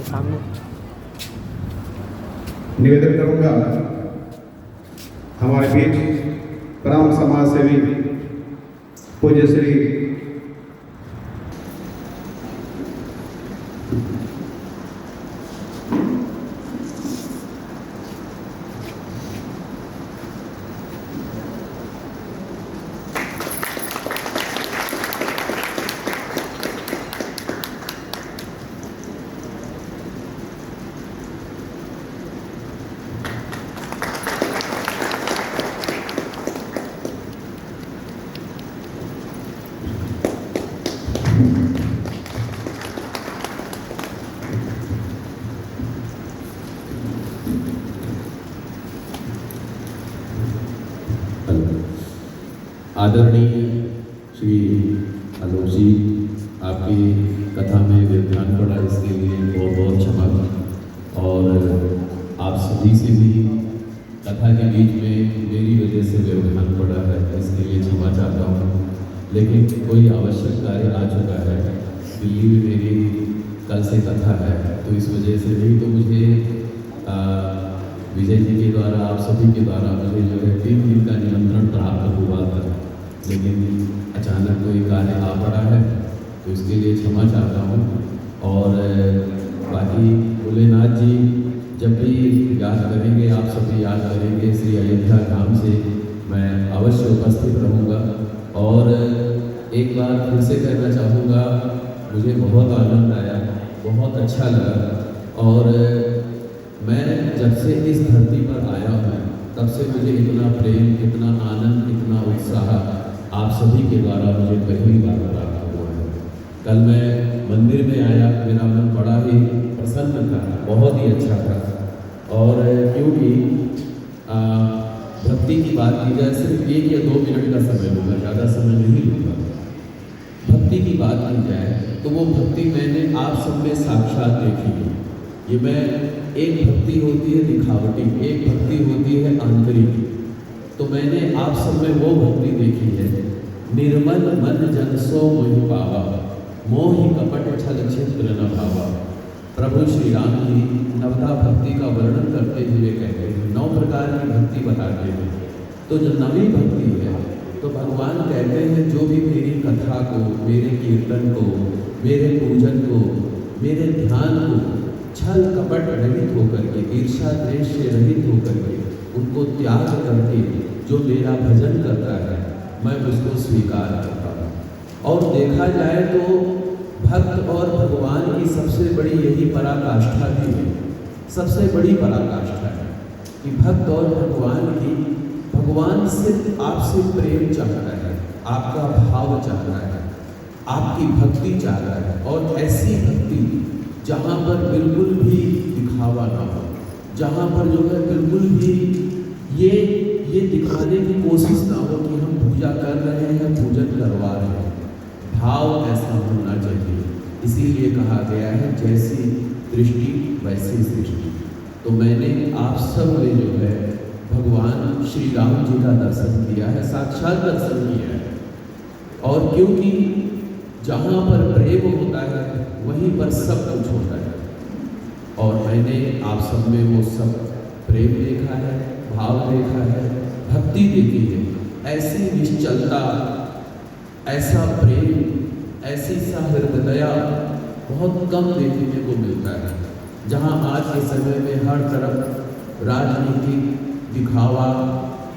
सामने निवेदन करूंगा हमारे बीच परम समाज सेवी पूज्य श्री आदरणीय श्री आलोक जी, आपकी कथा में व्यवधान पड़ा, इसके लिए बहुत बहुत क्षमा। और आप सभी से भी कथा के बीच में मेरी वजह से व्यवधान पड़ा है, इसके लिए क्षमा चाहता हूँ। लेकिन कोई आवश्यक कार्य आ चुका है, दिल्ली में मेरी कल से कथा है, तो इस वजह से नहीं तो मुझे विजय जी के द्वारा, आप सभी के द्वारा मुझे जो है 3 दिन का निमंत्रण प्राप्त हुआ था, लेकिन अचानक कोई कार्य आ पड़ा है, तो इसके लिए क्षमा चाहता हूँ। और बाकी भोलेनाथ जी जब भी याद करेंगे, आप सभी याद करेंगे, श्री अयोध्या धाम से मैं अवश्य उपस्थित रहूँगा। और एक बार फिर से कहना चाहूँगा, मुझे बहुत आनंद आया, बहुत अच्छा लगा। और मैं जब से इस धरती पर आया हूँ, तब से मुझे इतना प्रेम, इतना आनंद, इतना उत्साह आप सभी के द्वारा मुझे पहली बार प्राप्त हुआ है। कल मैं मंदिर में आया, मेरा मन बड़ा ही प्रसन्न था, बहुत ही अच्छा था। और क्योंकि भक्ति की बात की जाए, सिर्फ 1 या 2 मिनट का समय लूँगा, ज़्यादा समय नहीं लूँगा। भक्ति की बात की जाए तो वो भक्ति मैंने आप सब में साक्षात देखी है। ये मैं एक भक्ति होती है दिखावटी, एक भक्ति होती है आंतरिक। तो मैंने आप सब में वो भक्ति देखी है, निर्मल मन जन सो मोहि पावा, मोहि कपट छल छिद्र न भावा। प्रभु श्री राम जी नवधा भक्ति का वर्णन करते हुए कहते हैं, 9 प्रकार की भक्ति बताते हैं। तो जो नवी भक्ति है, तो भगवान कहते हैं जो भी मेरी कथा को, मेरे कीर्तन को, मेरे पूजन को, मेरे ध्यान को छल कपट रहित होकर के, ईर्ष्या द्वेष से रहित होकर के, उनको त्याग करके जो मेरा भजन करता है, मैं उसको स्वीकार करता हूँ। और देखा जाए तो भक्त और भगवान की सबसे बड़ी यही पराकाष्ठा भी है, सबसे बड़ी पराकाष्ठा है कि भक्त और भगवान की, भगवान सिर्फ आपसे प्रेम चाहता है, आपका भाव चाहता है, आपकी भक्ति चाहता है। और ऐसी भक्ति जहाँ पर बिल्कुल भी दिखावा ना हो, जहाँ पर जो है बिल्कुल भी ये दिखाने की कोशिश ना हो कि हम पूजा कर रहे हैं, पूजन करवा रहे हैं, भाव ऐसा होना चाहिए। इसीलिए कहा गया है, जैसी दृष्टि वैसी सृष्टि। तो मैंने आप सब में जो है भगवान श्री राम जी का दर्शन किया है, साक्षात दर्शन किया है। और क्योंकि जहाँ पर प्रेम होता है वहीं पर सब कुछ होता है। और मैंने आप सब में वो सब प्रेम देखा है, भाव देखा है, भक्ति देखी है। ऐसी निश्चलता, ऐसा प्रेम, ऐसी सहृदयता बहुत कम देखने को मिलता है। जहाँ आज के समय में हर तरफ राजनीतिक दिखावा,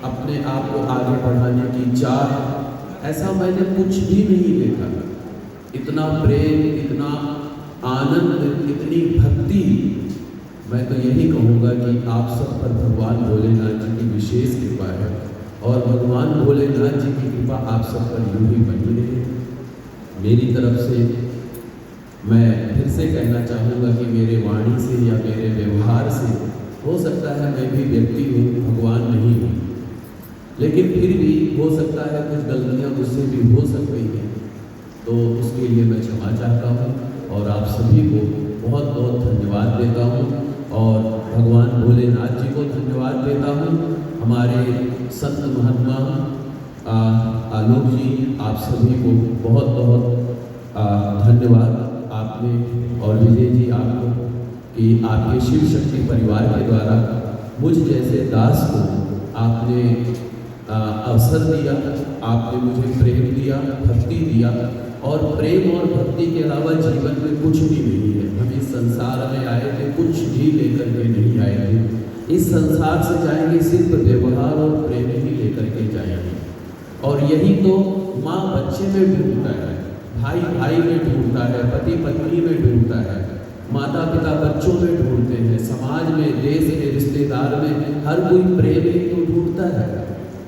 अपने आप को आगे बढ़ाने की चाह, ऐसा मैंने कुछ भी नहीं देखा। इतना प्रेम, इतना आनंद, इतनी भक्ति, मैं तो यही कहूँगा कि आप सब पर भगवान भोलेनाथ जी की विशेष कृपा है। और भगवान भोलेनाथ जी की कृपा आप सब पर यूँ ही बनी रहे। मेरी तरफ से मैं फिर से कहना चाहूँगा कि मेरे वाणी से या मेरे व्यवहार से हो सकता है मैं भी व्यक्ति हूँ, भगवान नहीं हूँ, लेकिन फिर भी हो सकता है कुछ गलतियाँ मुझसे भी हो सकती हैं। तो उसके लिए मैं क्षमा चाहता हूँ और आप सभी को बहुत बहुत धन्यवाद देता हूँ। और भगवान भोलेनाथ जी को धन्यवाद देता हूँ। हमारे संत महात्मा आलोक जी, आप सभी को बहुत बहुत धन्यवाद। आपने और विजय जी आपको कि आपके शिव शक्ति परिवार के द्वारा मुझ जैसे दास को आपने अवसर दिया, आपने मुझे प्रेम दिया, भक्ति दिया। और प्रेम और भक्ति के अलावा जीवन में कुछ भी नहीं है। हम इस संसार में आए थे, कुछ भी लेकर के नहीं आए थे। इस संसार से जाएंगे सिर्फ व्यवहार और प्रेम ही लेकर के जाएंगे। और यही तो माँ बच्चे में ढूंढता है, भाई भाई में ढूंढता है, पति पत्नी में ढूंढता है, माता पिता बच्चों में ढूंढते हैं, समाज में, देश के रिश्तेदार में हर कोई प्रेम ही तो ढूंढता है।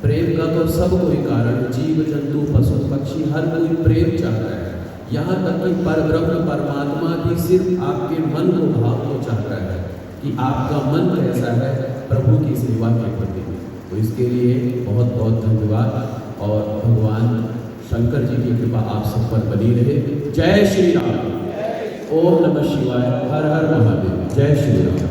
प्रेम का तो सब कोई कारण, जीव जंतु पशु पक्षी हर कोई प्रेम चाहता है। यहाँ तक कि परब्रह्म परमात्मा भी सिर्फ आपके मन को भाव को चाहता है कि आपका मन कैसा है प्रभु की सेवा के प्रति। तो इसके लिए बहुत बहुत धन्यवाद और भगवान शंकर जी की कृपा आप सब पर बनी रहे। जय श्री राम। ओम नमः शिवाय। हर हर महादेव। जय श्री राम।